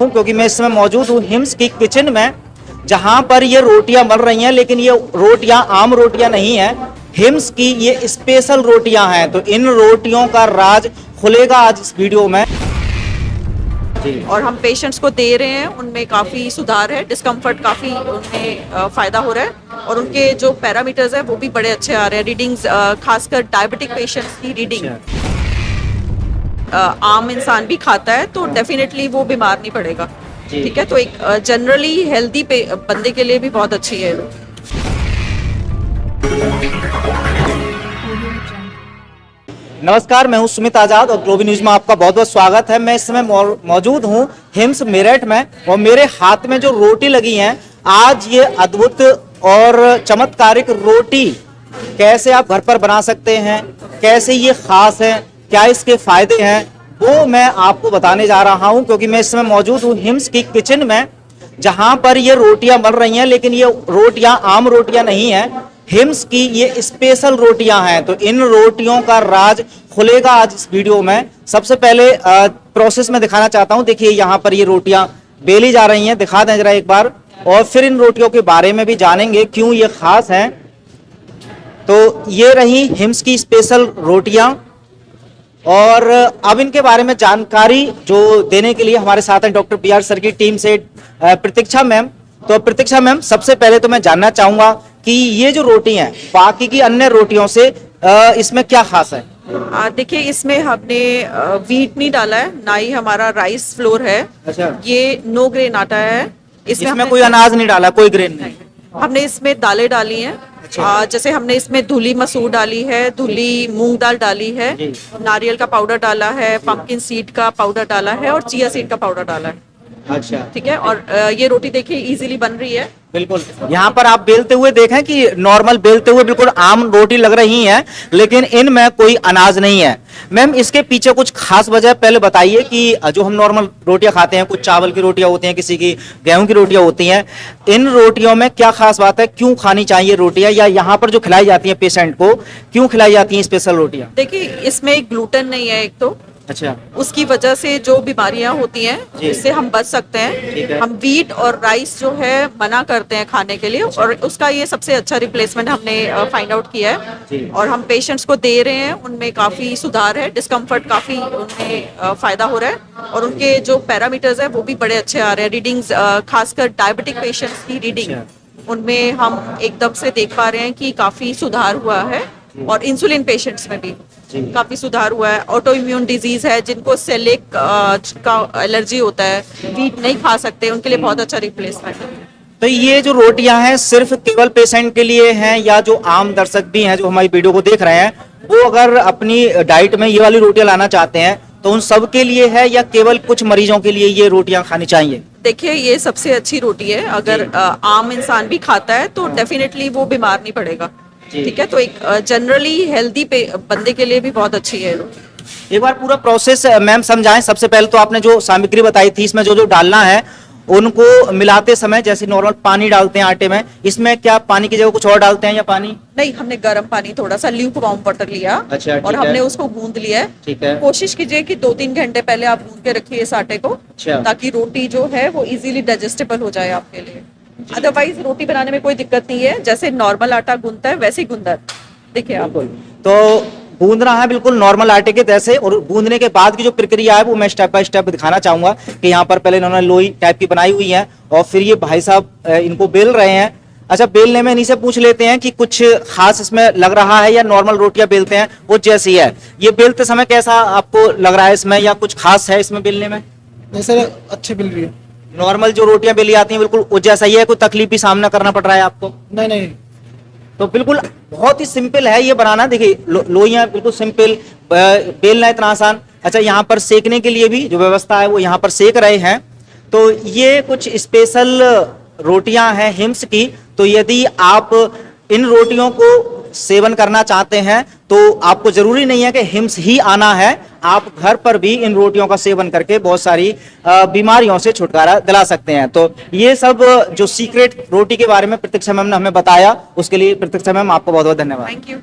क्योंकि मैं इस समय मौजूद हूँ हिम्स की किचन में, जहां पर ये रोटियां बन रही हैं। लेकिन ये रोटियां आम रोटियां नहीं है, हिम्स की ये स्पेशल रोटियां हैं। तो इन रोटियों का राज खुलेगा आज इस वीडियो में। और हम पेशेंट्स को दे रहे हैं, उनमें काफ़ी सुधार है, डिस्कम्फर्ट काफ़ी उनमें फ़ायदा हो रहा है और उनके जो पैरामीटर्स है वो भी बड़े अच्छे आ रहे हैं। रीडिंग्स खासकर डायबिटिक पेशेंट्स की रीडिंग आम इंसान भी खाता है तो डेफिनेटली वो बीमार नहीं पड़ेगा। ठीक है, तो एक जनरली हेल्दी बंदे के लिए भी बहुत अच्छी है। नमस्कार, मैं हूं सुमित आजाद और ग्लोबल न्यूज में आपका बहुत बहुत स्वागत है। मैं इस समय मौजूद हूं हिम्स मेरठ में और मेरे हाथ में जो रोटी लगी हैं, आज ये अद्भुत और चमत्कारिक रोटी कैसे आप घर पर बना सकते हैं, कैसे ये खास है, क्या इसके फायदे हैं, वो मैं आपको बताने जा रहा हूं। क्योंकि मैं इस समय मौजूद हूं हिम्स की किचन में, जहां पर ये रोटियां बन रही हैं। लेकिन ये रोटियां आम रोटियां नहीं है, हिम्स की ये स्पेशल रोटियां हैं। तो इन रोटियों का राज खुलेगा आज इस वीडियो में। सबसे पहले प्रोसेस में दिखाना चाहता हूं। देखिए यहाँ पर ये रोटियां बेली जा रही हैं, दिखा दें जरा एक बार, और फिर इन रोटियों के बारे में भी जानेंगे क्यों ये खास हैं। तो ये रही हिम्स की स्पेशल रोटियां और अब इनके बारे में जानकारी जो देने के लिए हमारे साथ हैं डॉक्टर BR सर की टीम से प्रतीक्षा मैम। तो प्रतीक्षा मैम, सबसे पहले तो मैं जानना चाहूंगा कि ये जो रोटी है बाकी की अन्य रोटियों से इसमें क्या खास है? देखिए, इसमें हमने वीट नहीं डाला है, ना ही हमारा राइस फ्लोर है। अच्छा। ये नो ग्रेन आटा है। इसमें कोई अनाज नहीं डाला, कोई ग्रेन नहीं? हमने इसमें दालें डाली हैं। जैसे हमने इसमें धुली मसूर डाली है, धुली मूंग दाल डाली है, नारियल का पाउडर डाला है, पंपकिन सीड का पाउडर डाला है और चिया सीड का पाउडर डाला है। अच्छा, ठीक है। और ये रोटी देखिए इजीली बन रही है। बिल्कुल। यहाँ पर आप बेलते हुए देखें कि नॉर्मल बेलते हुए बिल्कुल आम रोटी लग रही है, लेकिन इनमें कोई अनाज नहीं है। मैम, इसके पीछे कुछ खास वजह पहले बताइए कि जो हम नॉर्मल रोटियां खाते हैं, कुछ चावल की रोटियां होती हैं, किसी की गेहूं की रोटियां होती हैं, इन रोटियों में क्या खास बात है, क्यों खानी चाहिए रोटियां, या यहाँ पर जो खिलाई जाती है पेशेंट को क्यों खिलाई जाती है स्पेशल रोटियां? देखिए, इसमें ग्लूटेन नहीं है एक तो, अच्छा, उसकी वजह से जो बीमारियां होती हैं इससे हम बच सकते हैं। हम वीट और राइस जो है मना करते हैं खाने के लिए, और उसका ये सबसे अच्छा रिप्लेसमेंट हमने फाइंड आउट किया है और हम पेशेंट्स को दे रहे हैं, उनमें काफी सुधार है, डिस्कम्फर्ट काफी उनमें फायदा हो रहा है और उनके जो पैरामीटर्स है वो भी बड़े अच्छे आ रहे हैं। रीडिंग्स खासकर डायबिटिक पेशेंट्स की रीडिंग उनमें हम एकदम से देख पा रहे हैं कि काफी सुधार हुआ है और इंसुलिन पेशेंट्स में भी काफी सुधार हुआ है। ऑटो इम्यून डिजीज है, जिनको सेलिक का एलर्जी होता है, वीट नहीं खा सकते, उनके लिए बहुत अच्छा रिप्लेसमेंट है। तो ये जो रोटियां हैं सिर्फ केवल पेशेंट के लिए हैं, या जो आम दर्शक भी हैं जो हमारी वीडियो को देख रहे हैं, वो अगर अपनी डाइट में ये वाली रोटियां लाना चाहते हैं तो उन सब के लिए है, या केवल कुछ मरीजों के लिए ये रोटियां खानी चाहिए? देखिए, ये सबसे अच्छी रोटी है। अगर आम इंसान भी खाता है तो डेफिनेटली वो बीमार नहीं पड़ेगा। ठीक है, तो एक जनरली हेल्दी बंदे के लिए भी बहुत अच्छी है। एक बार पूरा प्रोसेस मैम समझाएं। सबसे पहले तो आपने जो सामग्री बताई थी, इसमें जो जो डालना है उनको मिलाते समय जैसे नॉर्मल पानी डालते हैं आटे में, इसमें क्या पानी की जगह कुछ और डालते हैं या पानी? नहीं, हमने गर्म पानी थोड़ा सा ल्यूक वार्म वाटर लिया। अच्छा, और हमने उसको गूंद लिया है। ठीक है। कोशिश कीजिए कि 2-3 घंटे पहले आप गूंद के रखिए इस आटे को। अच्छा। ताकि रोटी जो है वो इजीली डाइजेस्टेबल हो जाए आपके लिए। अदरवाइज रोटी बनाने में कोई दिक्कत नहीं है, जैसे नॉर्मल आटा गूंदता है वैसे ही गूंदा है। देखिए आप, तो गूंदना है बिल्कुल नॉर्मल आटे के जैसे, और गूंदने के बाद की जो प्रक्रिया है वो मैं स्टेप बाय स्टेप दिखाना चाहूंगा कि यहाँ पर पहले इन्होंने लोई टाइप की बनाई हुई है और फिर ये भाई साहब इनको बेल रहे हैं। अच्छा, बेलने में इन्हीं से पूछ लेते हैं कि कुछ खास इसमें लग रहा है या नॉर्मल रोटियां बेलते हैं वो जैसी है? ये बेलते समय कैसा आपको लग रहा है इसमें, या कुछ खास है इसमें बेलने में? सर अच्छे बिल रही है। नॉर्मल जो रोटियां बेली आती हैं बिल्कुल वो जैसा ही है, कोई तकलीफ भी सामना करना पड़ रहा है आपको? नहीं नहीं, तो बिल्कुल बहुत ही सिंपल है ये बनाना। देखिए लोइयां बिल्कुल सिंपल, बेलना इतना आसान। अच्छा, यहाँ पर सेकने के लिए भी जो व्यवस्था है वो यहाँ पर सेक रहे हैं। तो ये कुछ स्पेशल रोटियां हैं हिम्स की। तो यदि आप इन रोटियों को सेवन करना चाहते हैं तो आपको जरूरी नहीं है कि हिम्स ही आना है, आप घर पर भी इन रोटियों का सेवन करके बहुत सारी बीमारियों से छुटकारा दिला सकते हैं। तो ये सब जो सीक्रेट रोटी के बारे में प्रतीक्षा मैम ने हमें बताया, उसके लिए प्रतीक्षा मैम आपको बहुत बहुत धन्यवाद। Thank you.